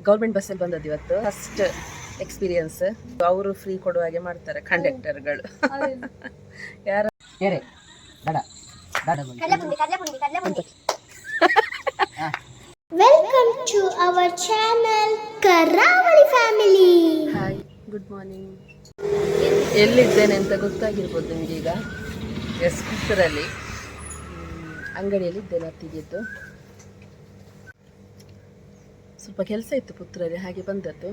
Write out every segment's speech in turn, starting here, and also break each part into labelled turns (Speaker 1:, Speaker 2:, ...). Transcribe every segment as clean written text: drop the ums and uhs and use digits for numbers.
Speaker 1: Government ಬಸ್ಸಲ್ಲಿ ಬಂದದ್ದು ಇವತ್ತು ಫಸ್ಟ್ ಎಕ್ಸ್ಪೀರಿಯನ್ಸ್. ಅವರು ಫ್ರೀ ಕೊಡುವ ಹಾಗೆ ಮಾಡ್ತಾರೆ ಕಂಡಕ್ಟರ್ಗಳು. ಯಾರು
Speaker 2: welcome to our channel Karavali family.
Speaker 1: Hi, good morning. ಎಲ್ಲಿದ್ದೇನೆ ಅಂತ ಗೊತ್ತಾಗಿರ್ಬೋದು ನಿಮಗೆ ಈಗ. ಎಸ್, ಪುತ್ತೂರಲ್ಲಿ ಅಂಗಡಿಯಲ್ಲಿ ಇದ್ದೇನೆ. ಅತ್ತಿಗೆದ್ದು ಸ್ವಲ್ಪ ಕೆಲಸ ಇತ್ತು ಪುತ್ತೂರಲ್ಲಿ, ಹಾಗೆ ಬಂದದ್ದು.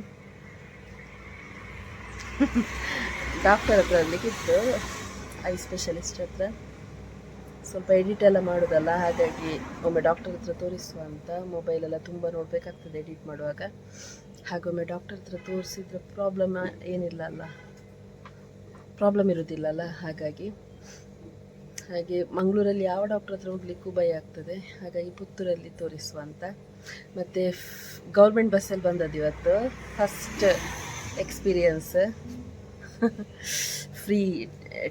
Speaker 1: ಡಾಕ್ಟರ್ ಹತ್ರ ಇರಲಿಕ್ಕಿತ್ತು, ಐ ಸ್ಪೆಷಲಿಸ್ಟ್ ಹತ್ರ. ಸ್ವಲ್ಪ ಎಡಿಟ್ ಎಲ್ಲ ಮಾಡೋದಲ್ಲ, ಹಾಗಾಗಿ ಒಮ್ಮೆ ಡಾಕ್ಟರ್ ಹತ್ರ ತೋರಿಸುವ ಅಂತ. ಮೊಬೈಲೆಲ್ಲ ತುಂಬ ನೋಡಬೇಕಾಗ್ತದೆ ಎಡಿಟ್ ಮಾಡುವಾಗ. ಹಾಗೊಮ್ಮೆ ಡಾಕ್ಟರ್ ಹತ್ರ ತೋರಿಸಿದ್ರೆ ಪ್ರಾಬ್ಲಮ್ ಏನಿಲ್ಲ ಅಲ್ಲ, ಪ್ರಾಬ್ಲಮ್ ಇರೋದಿಲ್ಲಲ್ಲ. ಹಾಗಾಗಿ ಮಂಗಳೂರಲ್ಲಿ ಯಾವ ಡಾಕ್ಟರ್ ಹತ್ರ ಹೋಗ್ಲಿಕ್ಕೂ ಭಯ ಆಗ್ತದೆ. ಹಾಗಾಗಿ ಪುತ್ತೂರಲ್ಲಿ ತೋರಿಸುವ ಅಂತ. ಮತ್ತು ಗೌರ್ಮೆಂಟ್ ಬಸ್ಸಲ್ಲಿ ಬಂದದ್ದು ಇವತ್ತು ಫಸ್ಟ್ ಎಕ್ಸ್ಪೀರಿಯನ್ಸ್. ಫ್ರೀ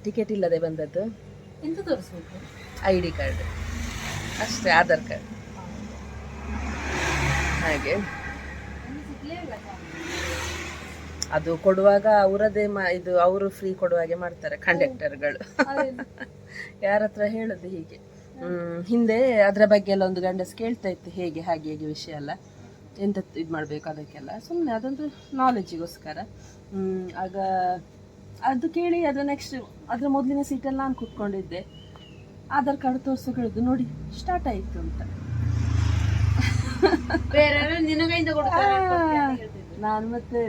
Speaker 1: ಟಿಕೆಟ್ ಇಲ್ಲದೆ ಬಂದದ್ದು.
Speaker 3: ಎಂತ ತೋರಿಸ್ಬೇಕು?
Speaker 1: ID ಕಾರ್ಡ್ ಅಷ್ಟೇ, ಆಧಾರ್ ಕಾರ್ಡ್. ಹಾಗೆ ಅದು ಕೊಡುವಾಗ ಅವರದೇ ಇದು ಅವರು ಫ್ರೀ ಕೊಡುವ ಹಾಗೆ ಮಾಡ್ತಾರೆ ಕಂಡಕ್ಟರ್ಗಳು. ಯಾರ ಹತ್ರ ಹೇಳೋದು ಹೀಗೆ. ಹಿಂದೆ ಅದರ ಬಗ್ಗೆ ಎಲ್ಲ ಒಂದು ಗಂಡಸ್ ಕೇಳ್ತಾ ಇತ್ತು, ಹೇಗೆ ಹಾಗೆ ವಿಷಯ ಎಲ್ಲ ಎಂತ ಇದು ಮಾಡಬೇಕು ಅದಕ್ಕೆಲ್ಲ. ಸುಮ್ಮನೆ ಅದೊಂದು ನಾಲೆಜಿಗೋಸ್ಕರ. ಆಗ ಅದು ಕೇಳಿ ಅದು ನೆಕ್ಸ್ಟ್ ಅದರ ಮೊದಲಿನ ಸೀಟಲ್ಲಿ ನಾನು ಕೂತ್ಕೊಂಡಿದ್ದೆ. ಆಧಾರ್ ಕಾರ್ಡ್ ತೋರಿಸೋಕೆ ಹೇಳಿದ್ದು, ನೋಡಿ ಸ್ಟಾರ್ಟ್ ಆಯಿತು ಅಂತ. ನಾನು ಮತ್ತೆ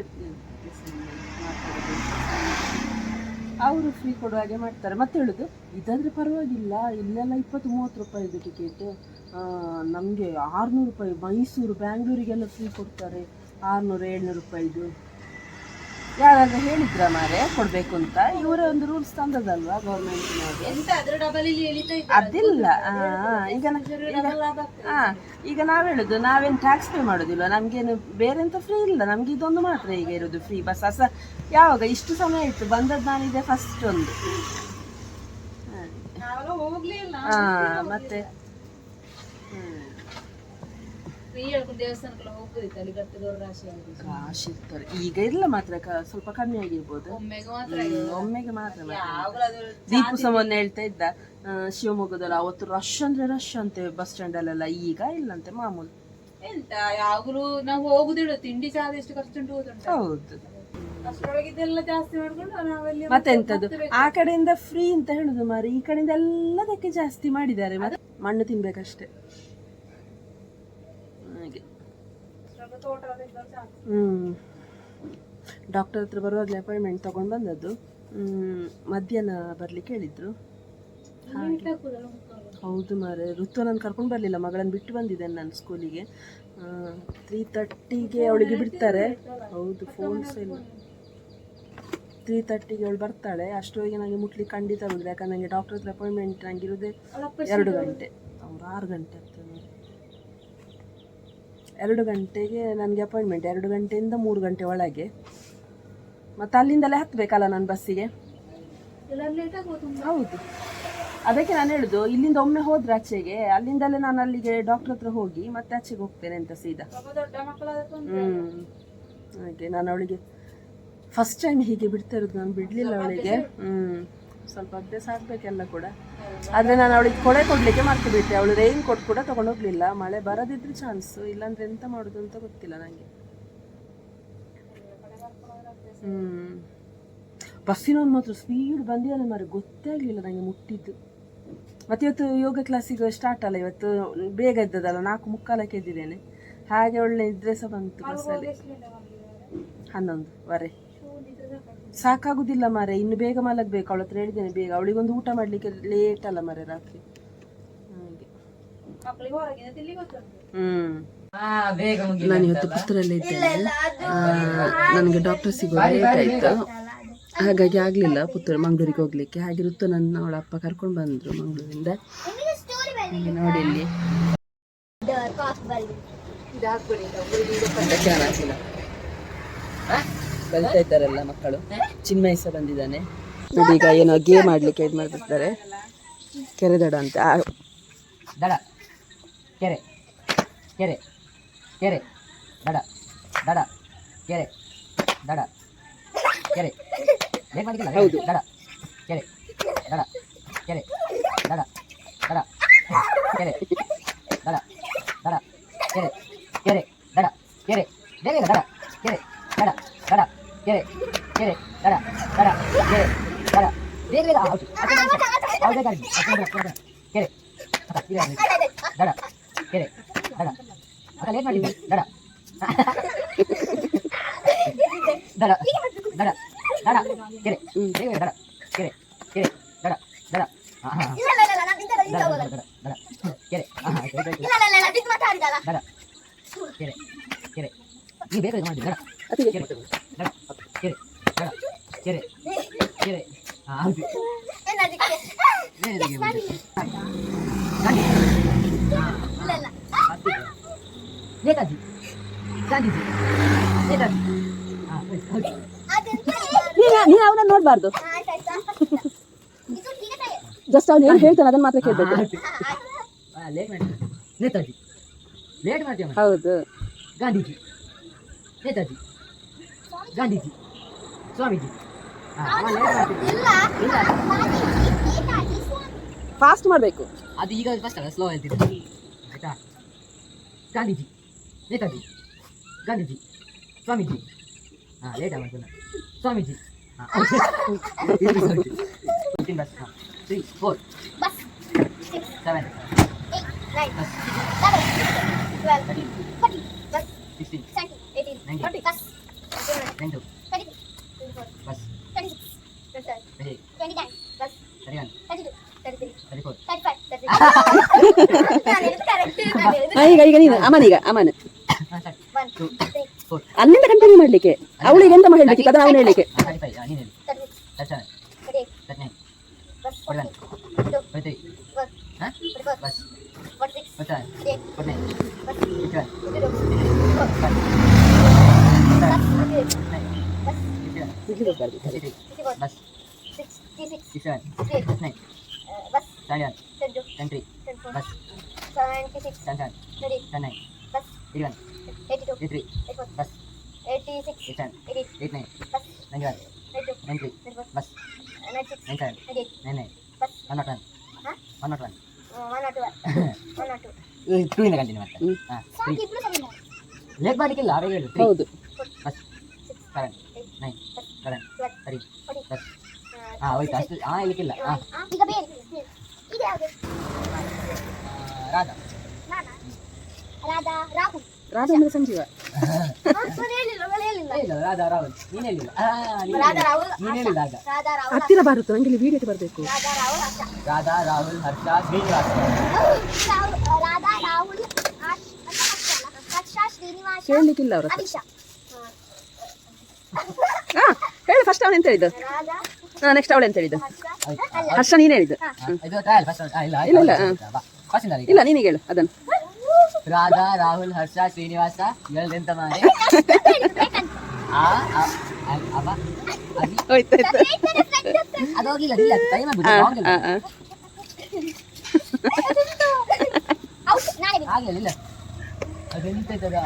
Speaker 1: ಅವರು ಫ್ರೀ ಕೊಡುವ ಹಾಗೆ ಮಾಡ್ತಾರೆ. ಮತ್ತೆ ಹೇಳುದು, ಇದಾದರೆ ಪರವಾಗಿಲ್ಲ, ಇಲ್ಲೆಲ್ಲ 20-30 ರೂಪಾಯಿದು ಟಿಕೆಟ್, ನಮಗೆ 600 ರೂಪಾಯಿ. ಮೈಸೂರು ಬ್ಯಾಂಗ್ಳೂರಿಗೆಲ್ಲ ಫ್ರೀ ಕೊಡ್ತಾರೆ 600-700 ರೂಪಾಯಿದು. ಯಾರಾದ್ರೂ ಹೇಳಿದ್ರ ಮಾರೆ ಕೊಡಬೇಕು ಅಂತ? ಇವರೇ ಒಂದು ರೂಲ್ಸ್ ತಂದದಲ್ವಾ ಗೌರ್ಮೆಂಟ್ನವ್ರು. ಅದಿಲ್ಲ. ಈಗ ನಾವು ಹೇಳುದು, ನಾವೇನು ಟ್ಯಾಕ್ಸ್ ಪೇ ಮಾಡೋದಿಲ್ಲ, ನಮಗೇನು ಬೇರೆ ಎಂತ ಫ್ರೀ ಇಲ್ಲ, ನಮ್ಗೆ ಇದೊಂದು ಮಾತ್ರ ಈಗ ಇರೋದು ಫ್ರೀ ಬಸ್. ಯಾವಾಗ ಇಷ್ಟು ಸಮಯ ಆಯ್ತು ಬಂದದ್ದು, ನಾನಿದೆ ಫಸ್ಟ್ ಒಂದು. ಮತ್ತೆ ರಾಶಿ ಇರ್ತಾರೆ. ಈಗ ಇಲ್ಲ ಮಾತ್ರ, ಸ್ವಲ್ಪ ಕಮ್ಮಿ ಆಗಿರ್ಬೋದು, ಒಮ್ಮೆಗೆ ಮಾತ್ರ. ದೀಪು ಮೊನ್ನೆ ಹೇಳ್ತಾ ಇದ್ದ, ಶಿವಮೊಗ್ಗದಲ್ಲಿ ಅವತ್ತು ರಶ್ ಅಂದ್ರೆ ರಶ್ ಅಂತೆ ಬಸ್ ಸ್ಟ್ಯಾಂಡ್ ಅಲ್ಲೆಲ್ಲ. ಈಗ ಇಲ್ಲಂತೆ, ಮಾಮೂಲು.
Speaker 3: ಎಂತ ಯಾವಾಗಲೂ ನಾವು ಹೋಗುದಿಲ್ಲ, ತಿಂಡಿ ಚಾ ಎಷ್ಟು ಖರ್ಚು ಉಂಟು ಗೊತ್ತುಂಟು.
Speaker 1: ಹೌದು,
Speaker 3: ಅಷ್ಟರೊಳಗಿದ್ದೆಲ್ಲ ಜಾಸ್ತಿ ಮಾಡ್ಕೊಂಡು ನಾವೆಲ್ಲಿ
Speaker 1: ಮತ್ತೆಂತದ್ದು ಆ ಕಡೆಯಿಂದ ಫ್ರೀ ಅಂತ ಹೇಳುದು ಮಾರಿ, ಈ ಕಡೆಯಿಂದ ಎಲ್ಲದಕ್ಕೆ ಜಾಸ್ತಿ ಮಾಡಿದ್ದಾರೆ. ಮತ್ತೆ ಮಣ್ಣು ತಿನ್ಬೇಕಷ್ಟೇ. ಹಾಗೆ ಡಾಕ್ಟರ್ ಹತ್ರ ಬರುವಾಗಲೇ ಅಪಾಯಿಂಟ್ಮೆಂಟ್ ತಗೊಂಡು ಬಂದದ್ದು. ಮಧ್ಯಾಹ್ನ ಬರ್ಲಿಕ್ಕೆ ಹೇಳಿದ್ರು. ಹೌದು ಮಾರೆ, ಋತು ನಾನು ಕರ್ಕೊಂಡು ಬರಲಿಲ್ಲ, ಮಗಳನ್ನು ಬಿಟ್ಟು ಬಂದಿದ್ದೇನೆ ನಾನು ಸ್ಕೂಲಿಗೆ. 3:30ಗೆ ಅವಳಿಗೆ ಬಿಡ್ತಾರೆ. ಹೌದು, ಫೋನ್ಸ್ ಇಲ್ಲ. 3:30ಗೆ ಅವಳು ಬರ್ತಾಳೆ. ಅಷ್ಟರೊಳಗೆ ನನಗೆ ಮುಟ್ಲಿಕ್ಕೆ ಖಂಡಿತ ಆಗೋದಿಲ್ಲ, ಯಾಕಂದ್ರೆ ನನಗೆ ಡಾಕ್ಟರ್ ಹತ್ರ ಅಪಾಯಿಂಟ್ಮೆಂಟ್ ನಂಗಿರೋದೇ 2 ಗಂಟೆ. ಅವ್ರು 6 ಗಂಟೆ ಆಗ್ತದೆ. 2 ಗಂಟೆಗೆ ನನಗೆ ಅಪಾಯಿಂಟ್ಮೆಂಟ್. 2 ಗಂಟೆಯಿಂದ 3 ಗಂಟೆ ಒಳಗೆ. ಮತ್ತು ಅಲ್ಲಿಂದಲೇ ಹತ್ತಬೇಕಲ್ಲ ನಾನು ಬಸ್ಸಿಗೆ. ಹೌದು, ಅದಕ್ಕೆ ನಾನು ಹೇಳುದು, ಇಲ್ಲಿಂದ ಒಮ್ಮೆ ಹೋದ್ರೆ ಆಚೆಗೆ, ಅಲ್ಲಿಂದಲೇ ನಾನು ಅಲ್ಲಿಗೆ ಡಾಕ್ಟರ್ ಹತ್ರ ಹೋಗಿ ಮತ್ತೆ ಆಚೆಗೆ ಹೋಗ್ತೇನೆ ಅಂತ ಸೀದಾ. ಹಾಗೆ ನಾನು ಅವಳಿಗೆ ಫಸ್ಟ್ ಟೈಮ್ ಹೀಗೆ ಬಿಡ್ತಾ ಇರೋದು, ನಾನು ಬಿಡಲಿಲ್ಲ ಅವಳಿಗೆ. ಸ್ವಲ್ಪ ಅಭ್ಯಾಸ ಆಗಬೇಕೆಲ್ಲ ಕೂಡ. ಆದರೆ ನಾನು ಅವಳಿಗೆ ಕೊಡೆ ಕೊಡಲಿಕ್ಕೆ ಮರ್ತು ಬಿಟ್ಟೆ. ಅವಳು ರೈನ್ ಕೋಟ್ ಕೂಡ ತೊಗೊಂಡೋಗ್ಲಿಲ್ಲ. ಮಳೆ ಬರೋದಿದ್ರೆ ಚಾನ್ಸು, ಇಲ್ಲಾಂದ್ರೆ ಎಂತ ಮಾಡೋದು ಅಂತ ಗೊತ್ತಿಲ್ಲ ನನಗೆ. ಬಸ್ಸಿನವ್ನು ಮಾತ್ರ ಸ್ಪೀಡ್ ಬಂದಿದ್ದಾನೆ ಮಾರೆ, ಗೊತ್ತೇ ಆಗಲಿಲ್ಲ ನನಗೆ ಮುಟ್ಟಿದ್ದು. ಮತ್ತು ಇವತ್ತು ಯೋಗ ಕ್ಲಾಸಿಗೆ ಸ್ಟಾರ್ಟ್ ಅಲ್ಲ, ಇವತ್ತು ಬೇಗ ಇದ್ದದಲ್ಲ, 4:45ಕ್ಕೆ ಎದ್ದಿದ್ದೇನೆ. ಹಾಗೆ ಒಳ್ಳೆ ಇದ್ರೆ ಸಹ ಬಂತು ಬಸ್ಸಲ್ಲಿ. 11:15 ಸಾಕಾಗುದಿಲ್ಲ ಮಾರೆ, ಇನ್ನು ಬೇಗ ಮಲಗಬೇಕು. ಅವಳ ಹತ್ರ ಹೇಳಿದ್ದೇನೆ ಬೇಗ, ಅವಳಿಗೊಂದು ಊಟ ಮಾಡಲಿಕ್ಕೆ ಲೇಟ್ ಅಲ್ಲ ಮಾರೆ ರಾತ್ರಿ. ಹಾಗೆ ನಾನು ಇವತ್ತು ಪುತ್ತೂರಲ್ಲೇ ಇದ್ದೇನೆ. ನನಗೆ ಡಾಕ್ಟರ್ ಸಿಗೋದು ಲೇಟ್ ಆಯಿತು, ಹಾಗಾಗಿ ಆಗಲಿಲ್ಲ ಮಂಗಳೂರಿಗೆ ಹೋಗ್ಲಿಕ್ಕೆ. ಹಾಗೆ ಋತು ನನ್ನ ಅವಳ ಅಪ್ಪ ಕರ್ಕೊಂಡು ಬಂದರು ಮಂಗಳೂರಿಂದ. ನೋಡಿ ಇಲ್ಲಿ ಕಲಿತಾ ಇದ್ದಾರೆಲ್ಲ ಮಕ್ಕಳು. ಚಿನ್ಮಯ ಸಹ ಬಂದಿದ್ದಾನೆ ನೋಡಿ. ಈಗ ಏನೋ ಗೇಮ್ ಆಡ್ಲಿಕ್ಕೆ ಇದು ಮಾಡ್ತಿರ್ತಾರೆ. ಕೆರೆ ದಡ ಅಂತ, ದಡ ಕೆರೆ ಕೆರೆ ಕೆರೆ ದಡ
Speaker 4: ದಡ ಕೆರೆ ದಡ ಕೆರೆ ಲೇಟ್ ಮಾಡಿಲ್ಲ
Speaker 1: ಹೌದು.
Speaker 4: ದಡ ಕೆರೆ ದಡ ಕೆರೆ ದಡ ದಡ ಕೆರೆ ದಡ ದಡ ಕೆರೆ ಕೆರೆ ದಡ ಕೆರೆ ಬೇಗ ದಡ ಕೆರೆ ದಡ ದಡ ಕೆರೆ ಕೆರೆ ದಡ ದಡ ಕೆರೆ ದಡ ಬೇಗ ಬೇಗ ಹೌದು ಹೌದೇ ಕೆರೆ ದಡ ಕೆರೆ ದಡ ಅಕ್ಕ ಲೇಟ್ ಮಾಡಿದ್ವಿ ದಡ ದಡ ದಡ ದಡ ಕೆರೆ ಬೇಗ ದಡ ಕೆರೆ ಕೆರೆ ದಡ ದಡ ದಡ ದಡ ಕೆರೆ ದಡ ಕೆರೆ ಕೆರೆ ಈ ಬೇಗ ಮಾಡಿ ದಡ ಕೆರೆ ದಡ ಕೆರೆ ದಡ ಕೆರೆ ಕೆರೆ ಹೌದು ನೇತಾಜಿ ಗಾಂಧೀಜಿ ನೇತಾಜಿ
Speaker 1: ನೀನು ಅವನ್ನ ನೋಡ್ಬಾರ್ದು, ಜಸ್ಟ್ ಅವ್ನು ಏನು ಹೇಳ್ತಾನೆ ಅದನ್ನ ಮಾತ್ರ ಕೇಳ್ಬೇಕು.
Speaker 4: ಲೇಟ್ ಮಾಡಿ ನೇತಾಜಿ ಲೇಟ್ ಮಾಡ್ತೀವಿ
Speaker 1: ಹೌದು.
Speaker 4: ಗಾಂಧೀಜಿ ನೇತಾಜಿ ಗಾಂಧೀಜಿ ಸ್ವಾಮೀಜಿ
Speaker 1: ಫಾಸ್ಟ್ ಮಾಡಬೇಕು.
Speaker 4: ಅದು ಈಗ ಫಸ್ಟ್ ಅಲ್ಲ ಸ್ಲೋ ಹೇಳ್ತೀನಿ ಆಯ್ತಾ. ಗಾಂಧೀಜಿ ನೇತಾಜಿ ಗಾಂಧೀಜಿ ಸ್ವಾಮೀಜಿ ಲೇಟ್ ಆಗ್ತದೆ ಸ್ವಾಮೀಜಿ ಬಸ್ 3 4 7
Speaker 1: ಈಗ ನೀನು ಅಮನೀಗ ಅಮನ್ ಅಲ್ಲಿಂದ ಕಂಟಿನ್ಯೂ ಮಾಡ್ಲಿಕ್ಕೆ ಅವಳಿಗೆ ಎಂತ ಹೇಳ್ಲಿಕ್ಕೆ ಅದನ್ನ ಅವನು ಹೇಳಲಿಕ್ಕೆ.
Speaker 4: ಲೇಟ್ ಮಾಡ್ಲಿಕ್ಕಿಲ್ಲ ಅವರೇ ಹೇಳು.
Speaker 1: ಹೌದು.
Speaker 4: ಬಸ್ 7 9 7 3 ಬಸ್ ಹೋಯ್ತು ಅಷ್ಟು ಇಲ್ಲಿಕ್ಕಿಲ್ಲ. ರಾಧಾ
Speaker 1: ರಾಧಾ ಅಂದ್ರೆ ಸಂಜೀವ.
Speaker 4: ಇಲ್ಲ ರಾಧಾ ರಾಹುಲ್ ನೀನು ಹೇಳಿಲ್ಲ. ನೀನು ಹೇಳಿಲ್ಲ ಆಗ.
Speaker 1: ಹತ್ತಿರ ಬರುತ್ತೆ ನಂಗೆ ಇಲ್ಲಿ ವಿಡಿಯೋಕ್ಕೆ ಬರಬೇಕು.
Speaker 4: ರಾಧಾ ರಾಹುಲ್ ಹರ್ಷ ಶ್ರೀನಿವಾಸ
Speaker 1: ಕೇಳಲಿಕ್ಕಿಲ್ಲ ಅವ್ರ ಹೇಳಿ ಫಸ್ಟ್ ಅವಳು ಎಂತ ಹೇಳಿದ್ದು. ನೆಕ್ಸ್ಟ್ ಅವಳು ಎಂತ ಹೇಳಿದ್ದು. ಹರ್ಷ ನೀನು ಹೇಳಿದ್ದು.
Speaker 4: ಇದು ಟ್ರಯಲ್ ಫಸ್ಟ್ ಇಲ್ಲ
Speaker 1: ಇಲ್ಲ ಇಲ್ಲ
Speaker 4: ಫಸ್ಟ್
Speaker 1: ಇಲ್ಲ ನೀನೀಗ ಹೇಳು ಅದನ್ನು.
Speaker 4: ರಾಧಾ ರಾಹುಲ್ ಹರ್ಷ ಶ್ರೀನಿವಾಸ ಹೇಳ್ದೆಂತ ಮಾರೆ ಅದು ಹೋಗಿಲ್ಲ ಇಲ್ಲ ಟೈಮ್ ಆಗ್ಲಿಲ್ಲ ಅದೆಂತದ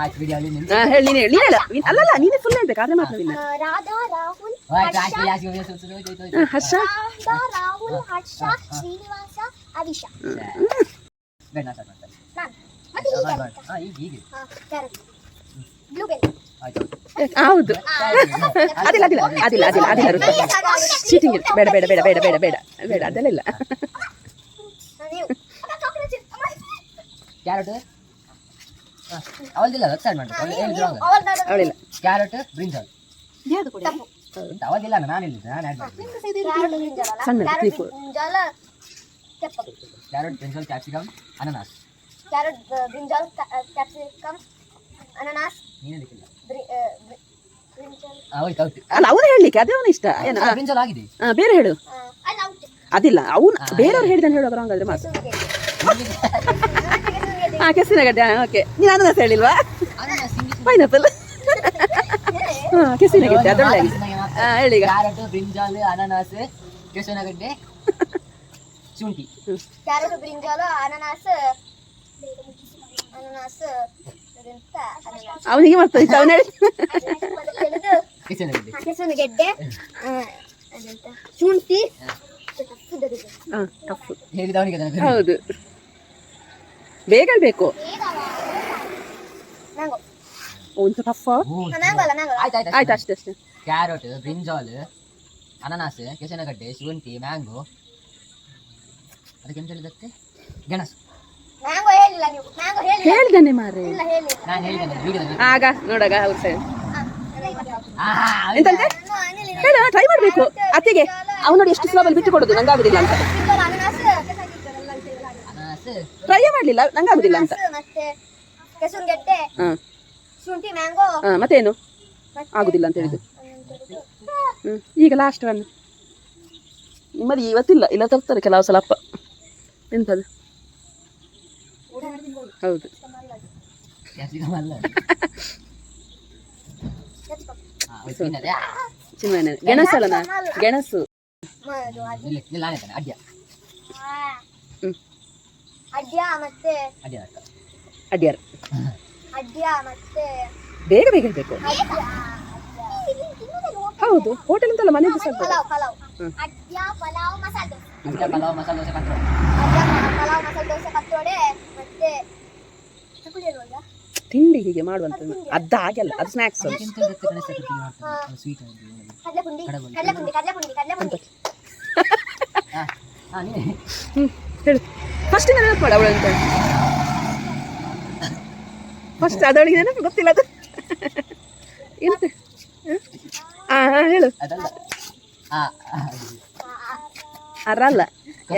Speaker 4: ಆಯ್ತು ವಿಡಿಯೋ ಅಲ್ಲಿ ನಿಂತು
Speaker 1: ಹೇಳಿ ನೀನು ಹೇಳಿ ನೀನು ಹೇಳ ಅಲ್ಲಲ್ಲ ನೀನೇ ಫುಲ್ ಹೇಳ್ಬೇಕು ಆದ್ರೆ ಮಾತ್ರ ನಿನ್ನ
Speaker 2: ರಾಧಾ ರಾಹುಲ್
Speaker 1: ಹರ್ಷ
Speaker 2: ರಾಹುಲ್ ಹರ್ಷ ಶ್ರೀನಿವಾಸ ಅವಿಷ
Speaker 4: ಬೇಡ ಸ್ಟಾರ್ಟ್ ಮಾಡ್ತಾರೆ ಈಗ
Speaker 2: ಬ್ಲೂಬೆರಿ
Speaker 4: ಆಯ್ತು
Speaker 1: ಹೌದು ಅದಿಲ್ಲ ಅದಿಲ್ಲ ಅದಿಲ್ಲ ಅದಿಲ್ಲ ಅದಿಲ್ಲ ಚೀಟಿಂಗ್ ಬೇಡ ಬೇಡ ಬೇಡ ಬೇಡ ಬೇಡ ಬೇಡ ಬೇಡ ಅದೆಲ್ಲ ಇಲ್ಲ.
Speaker 4: ಕ್ಯಾರೆಟ್ ಅವಲ್ದಿಲ್ಲ ಸ್ಟಾರ್ಟ್ ಮಾಡ್ಬೇಕು
Speaker 1: ಅವಳಿಲ್ಲ
Speaker 4: ಕ್ಯಾರೆಟ್ ಬ್ರಿಂಜಾಲ್ ಅವಲ್ದಿಲ್ಲ ನಾನು ಹೇಳಿದ್ದೆ ನಾನು ಆ್ಯಡ್ ಮಾಡ್ತೀನಿ.
Speaker 1: ಸಣ್ಣ 3 4
Speaker 4: ಕ್ಯಾರೆಟ್ ಬ್ರಿಂಜಾಲ್ ಕ್ಯಾಪ್ಸಿಕಮ್ ಅನನಾಸ್
Speaker 2: ಕ್ಯಾರೆಟ್ ಬ್ರಿಂಜಾಲ್ ಕ್ಯಾಪ್ಸಿಕಮ್ ಅನನಾಸ್
Speaker 4: ನೀನೇ ದಿಕ್ಕಿಲ್ಲ
Speaker 2: ಬ್ರಿಂಜಾಲ್
Speaker 4: ಹೋಯ್ತು ಹೌದು
Speaker 1: ಅಲ್ಲ ಅವನು ಹೇಳಲಿಕ್ಕೆ ಅದೇ ಅವನ ಇಷ್ಟ ಏನು
Speaker 4: ಬ್ರಿಂಜಾಲ್ ಆಗಿದೆ
Speaker 1: ಬೇರೆ ಹೇಳು
Speaker 2: ಅಲ್ಲ ಔಟ್
Speaker 1: ಅದಿಲ್ಲ ಅವನು ಬೇರೆಯವ್ರು ಹೇಳಿದಾನೆ ಹೇಳೋದು ಹಂಗಾದ್ರೆ ಮಾತು. ಕೆಸಿನ ಗಡ್ಡೆ ಓಕೆ ನೀನು ಅನನಾಸ್ ಹೇಳಿಲ್ವಾ. ಪೈನಾಪಲ್ ಕೆಸಿನ ಗಡ್ಡೆ ಅದೊಳ್ಳೆ ಹೇಳಿ ಈಗ.
Speaker 4: ಕ್ಯಾರೆಟ್ ಬ್ರಿಂಜಾಲ್ ಅನನಾಸ್ ಕೆಸುವಿನಗಡ್ಡೆ ಶುಂಠಿ
Speaker 2: ಕ್ಯಾರೆಟ್ ಬ್ರಿಂಜಾಲ್ ಅನನಾಸ್ ಅದೆಂತ
Speaker 1: ಅವನಿಗೆ ಮಾಡ್ತಾ ಇತ್ತು ಅವನು ಹೇಳಿ.
Speaker 2: ಕೆಸುವಿನ ಗೆಡ್ಡೆ ಅದೆಂತ ಶುಂಠಿ
Speaker 1: ಟಫ್.
Speaker 4: ಹೇಳಿದವನಿಗೆ ಅದನ್ನ
Speaker 1: ಹೌದು, ಬೇಗ ಬೇಕು.
Speaker 2: ಮ್ಯಾಂಗೋ
Speaker 1: ಒಂದು ಟಫ್.
Speaker 2: ಮ್ಯಾಂಗೋ ಅಲ್ಲ ಮ್ಯಾಂಗೋ
Speaker 4: ಆಯ್ತು ಆಯ್ತು
Speaker 1: ಆಯ್ತು, ಅಷ್ಟೇ ಅಷ್ಟೇ.
Speaker 4: ಕ್ಯಾರೆಟ್, ಬ್ರಿಂಜಾಲ್, ಅನಾನಸ್, ಕೆಸನಗಡ್ಡೆ, ಶುಂಠಿ, ಮ್ಯಾಂಗೋ, ಅದಕ್ಕೆ ಎಂತ ಹೇಳಿದಕ್ಕೆ ಗೆಣಸು.
Speaker 2: ಮ್ಯಾಂಗೋ ಹೇಳಿಲ್ಲ ನೀವು ಮ್ಯಾಂಗೋ ಹೇಳಿ
Speaker 1: ಹೇಳಿದ್ದಾನೆ ಮಾರೆ.
Speaker 2: ಇಲ್ಲ ಹೇಳಿ
Speaker 4: ನಾನು ಹೇಳಿದ್ದೇನೆ ವಿಡಿಯೋದಲ್ಲಿ.
Speaker 1: ಆಗ ನೋಡಾಗ ಹೌದು ಸರಿ. ಎಂತಂತೆ ಬೇಡ, ಟ್ರೈ ಮಾಡ್ಬೇಕು. ಅತ್ತಿಗೆ ಅವ್ನು ನೋಡಿ ಎಷ್ಟು ಸುಲಭದಲ್ಲಿ ಬಿಟ್ಟು ಕೊಡುದು, ನಂಗಾಗುದಿಲ್ಲ ಅಂತ.
Speaker 4: ಅನಾನಸ್,
Speaker 1: ಟ್ರೈ ಮಾಡ್ಲಿಲ್ಲ, ನಂಗಾಗುದಿಲ್ಲ ಅಂತ.
Speaker 2: ಮತ್ತೆ ಕೆಸುವಿನ ಗೆಡ್ಡೆ ಶುಂಠಿ ಮ್ಯಾಂಗೋ
Speaker 1: ಮತ್ತೇನು ಆಗುದಿಲ್ಲ ಅಂತ ಹೇಳಿದ್ದು. ಈಗ ಲಾಸ್ಟ್ ಒನ್ ನಿಮ್ಮದು ಇವತ್ತಿಲ್ಲ, ಇಲ್ಲ ತರ್ತಾರೆ ಕೆಲವು ಸಲ ಅಪ್ಪ. ಎಂತದು? ಹೌದು,
Speaker 4: ಕ್ಯಾಪ್ಸಿಕಮ್ ಅಲ್ಲ.
Speaker 1: ಚಿನ್ನ ಗೆಣಸು ಅಲ್ಲ, ಗೆಣಸು.
Speaker 4: ಅಡ್ಯ
Speaker 2: ಅಡ್ಯ ಮತ್ತೆ
Speaker 4: ಅಡ್ಯ
Speaker 1: ಅಡ್ಯಾರ.
Speaker 2: ಅಡ್ಯ ಮತ್ತೆ
Speaker 1: ಬೇಗ ಬೇಗ ಇರ್ಬೇಕು. ಹೌದು, ಹೋಟೆಲ್ ಅಂತಲ್ಲ, ಮನೆದು ಸ್ವಲ್ಪ.
Speaker 2: ಪಲಾವ್ ಪಲಾವ್ ಅಡ್ಯ ಪಲಾವ್ ಮಸಾಲೆ ದೋಸೆ
Speaker 4: ಅಡ್ಯ ಪಲಾವ್ ಮಸಾಲೆ ದೋಸೆ ಕಟ್ರೋಡೆ.
Speaker 2: ಅಡ್ಯ ಪಲಾವ್ ಮಸಾಲೆ ದೋಸೆ ಕತ್ತೋಡೆ ಮತ್ತೆ ಚಕ್ಕುಲಿ ಅಲ್ವಾ
Speaker 1: ತಿಂಡಿ ಹೀಗೆ ಮಾಡುವಂಥದ್ದು. ಅದ ಹಾಗೆಲ್ಲ, ಅದು ಸ್ನ್ಯಾಕ್ಸ್.
Speaker 4: ಸ್ವೀಟ್
Speaker 2: ಕಡಲೆಪುಂಡಿ ಕಡಲೆಪುಂಡಿ ಕಡಲೆಪುಂಡಿ ಕಡಲೆಪುಂಡಿ
Speaker 1: ಹೇಳು ಫಸ್ಟ್ ನೆನಪು ಮಾಡ ಅವಳು ಅಂತ. ಫಸ್ಟ್ ಅದವಳಿಗೆ ನೆನಪು ಗೊತ್ತಿಲ್ಲ ಅದು ಎಂತ. ಹೇಳು.
Speaker 4: ಅದಲ್ಲ
Speaker 1: ಅರಲ್ಲ,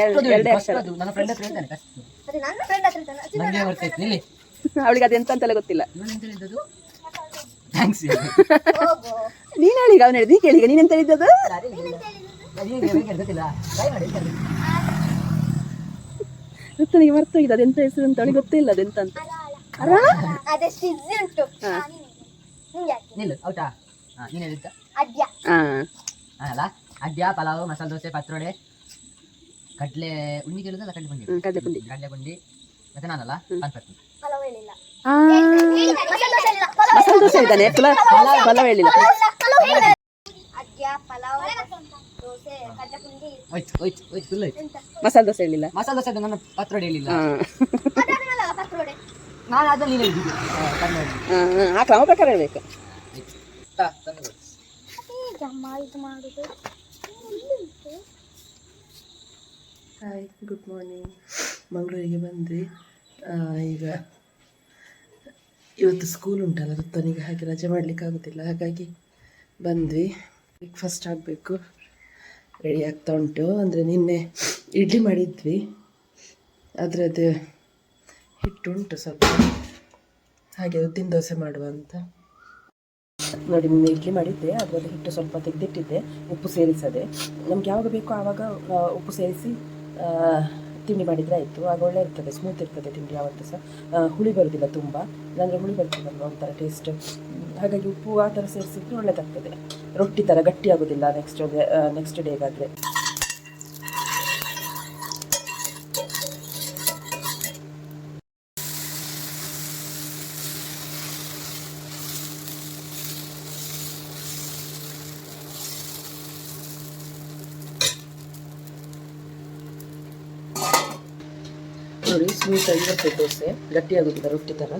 Speaker 1: ಎರಡೇ ಅಕ್ಷರ.
Speaker 4: ನನ್ನ ಫ್ರೆಂಡ್ ಹತ್ರ ಹೇಳ್ತಾನೆ ಕಷ್ಟ.
Speaker 2: ಅದು ನನ್ನ ಫ್ರೆಂಡ್ ಹತ್ರ ಇದ್ದಾನೆ.
Speaker 4: ನಂಗೆ ಬರ್ತೈತೆ ಇಲ್ಲಿ.
Speaker 1: ಅವಳಿಗೆ ಅದೆಂತ ಅಂತೆಲ್ಲ ಗೊತ್ತಿಲ್ಲ.
Speaker 4: ಇವಳು ಎಂತ ಹೇಳಿದ್ದದು? ಥ್ಯಾಂಕ್ಸ್.
Speaker 2: ಹೋಗು
Speaker 1: ನೀನ್ ಹೇಳಿ, ಅವನು ಹೇಳಿದ್ ನೀ ಕೇಳಿ. ಈಗ ನೀನೆಂತ ಹೇಳಿದ್ದದು?
Speaker 4: ಗೊತ್ತಿಲ್ಲ, ಟ್ರೈ ಮಾಡಿ.
Speaker 1: ಋತನಿಗೆ ಮರ್ತೋಗಿದೆ ಅದೆಂತ ಹೆಸರು ಅಂತ, ಅವಳಿಗೆ ಗೊತ್ತೇ ಇಲ್ಲ ಅದೆಂತ ಅಂತ. ಅರ
Speaker 2: ಅದೇ ಸಿಜ್ಜಿ ಉಂಟು ನಿಂಗೆ
Speaker 4: ನಿಲ್ಲು ಔಟಾ. ನೀನು ಹೇಳಿದ್ದ
Speaker 2: ಅಡ್ಯ
Speaker 4: ಅಲ್ಲ, ಅಡ್ಯ ಪಲಾವ್ ಮಸಾಲೆ ದೋಸೆ ಪತ್ರೊಡೆ ಕಡ್ಲೆ ಉಣ್ಣಿ ಕೇಳುದಲ್ಲ, ಕಡ್ಲೆ ಪುಂಡಿ
Speaker 1: ಕಡಲೆಪುಂಡಿ.
Speaker 4: ಕಡ್ಲೆ ಪುಂಡಿ ಮತ್ತೆ ನಾನಲ್ಲ ಪಾನ್ಪಟ್ಟಿ.
Speaker 2: ಪಲಾವ್ ಹೇಳಿಲ್ಲ
Speaker 1: ಮಸಾಲೆ ದೋಸೆ ಹೇಳಿದ್ದಾನೆ, ಪಲಾವ್ ಹೇಳಿಲ್ಲ.
Speaker 2: ಅಡ್ಯ ಪಲಾವ್ ದೋಸೆ ಕಡಲೆಪುಂಡಿ
Speaker 4: ಹೋಯ್ತು ಹೋಯ್ತು ಹೋಯ್ತು ಫುಲ್ ಹೋಯ್ತು.
Speaker 1: ಮಸಾಲೆ ದೋಸೆ ಹೇಳಿಲ್ಲ.
Speaker 4: ಮಸಾಲೆ ದೋಸೆ ನನ್ನ ಪತ್ರೊಡೆ ಹೇಳಿಲ್ಲ.
Speaker 2: ಅದಾದ್ಮೇಲೆ ಪತ್ರೊಡೆ
Speaker 4: ನಾನು ಅದನ್ನು ನೀನು ಹೇಳಿದ್ದು ಕನ್ನಡ.
Speaker 1: ಆ ಕ್ರಮ ಪ್ರಕಾರ ಹೇಳ್ಬೇಕು.
Speaker 2: ಇದು ಮಾಡುದು.
Speaker 1: Hi, good morning. ಮಂಗಳೂರಿಗೆ ಬಂದ್ವಿ. ಈಗ ಇವತ್ತು ಸ್ಕೂಲ್ ಉಂಟಲ್ಲ ಋತನಿಗೆ, ಹಾಗೆ ರಜೆ ಮಾಡಲಿಕ್ಕೆ ಆಗೋದಿಲ್ಲ, ಹಾಗಾಗಿ ಬಂದ್ವಿ. ಬ್ರೇಕ್ಫಾಸ್ಟ್ ಆಗಬೇಕು, ರೆಡಿ ಆಗ್ತಾ ಉಂಟು. ಅಂದರೆ ನಿನ್ನೆ ಇಡ್ಲಿ ಮಾಡಿದ್ವಿ, ಅದರದ್ದು ಹಿಟ್ಟುಂಟು ಸ್ವಲ್ಪ, ಹಾಗೆ ಉದ್ದಿನ ದೋಸೆ ಮಾಡುವ ಅಂತ. ನೋಡಿ, ನಿನ್ನೆ ಇಡ್ಲಿ ಮಾಡಿದ್ದೆ, ಅದರಲ್ಲಿ ಹಿಟ್ಟು ಸ್ವಲ್ಪ ತೆಗೆದಿಟ್ಟಿದ್ದೆ, ಉಪ್ಪು ಸೇರಿಸದೆ. ನಮ್ಗೆ ಯಾವಾಗ ಬೇಕೋ ಆವಾಗ ಉಪ್ಪು ಸೇರಿಸಿ ತಿಂಡಿ ಮಾಡಿದರೆ ಆಯಿತು. ಆಗ ಒಳ್ಳೆ ಇರ್ತದೆ, ಸ್ಮೂತ್ ಇರ್ತದೆ ತಿಂಡಿ. ಯಾವತ್ತೂ ಸಹ ಹುಳಿ ಬರೋದಿಲ್ಲ ತುಂಬ, ಇಲ್ಲಾಂದರೆ ಹುಳಿ ಬರ್ತದಲ್ವ ಒಂಥರ ಟೇಸ್ಟ್. ಹಾಗಾಗಿ ಉಪ್ಪು ಆ ಥರ ಸೇರಿಸಿದ್ರೆ ಒಳ್ಳೆದಾಗ್ತದೆ, ರೊಟ್ಟಿ ಥರ ಗಟ್ಟಿ ಆಗೋದಿಲ್ಲ ನೆಕ್ಸ್ಟ್ ಡೇಗಾದರೆ. ನೋಡಿ, ಸ್ಮೂತಾಗಿ ಬರ್ತದೆ ದೋಸೆ, ಗಟ್ಟಿ ಆಗೋದಿಲ್ಲ ರೊಟ್ಟಿ ಥರ.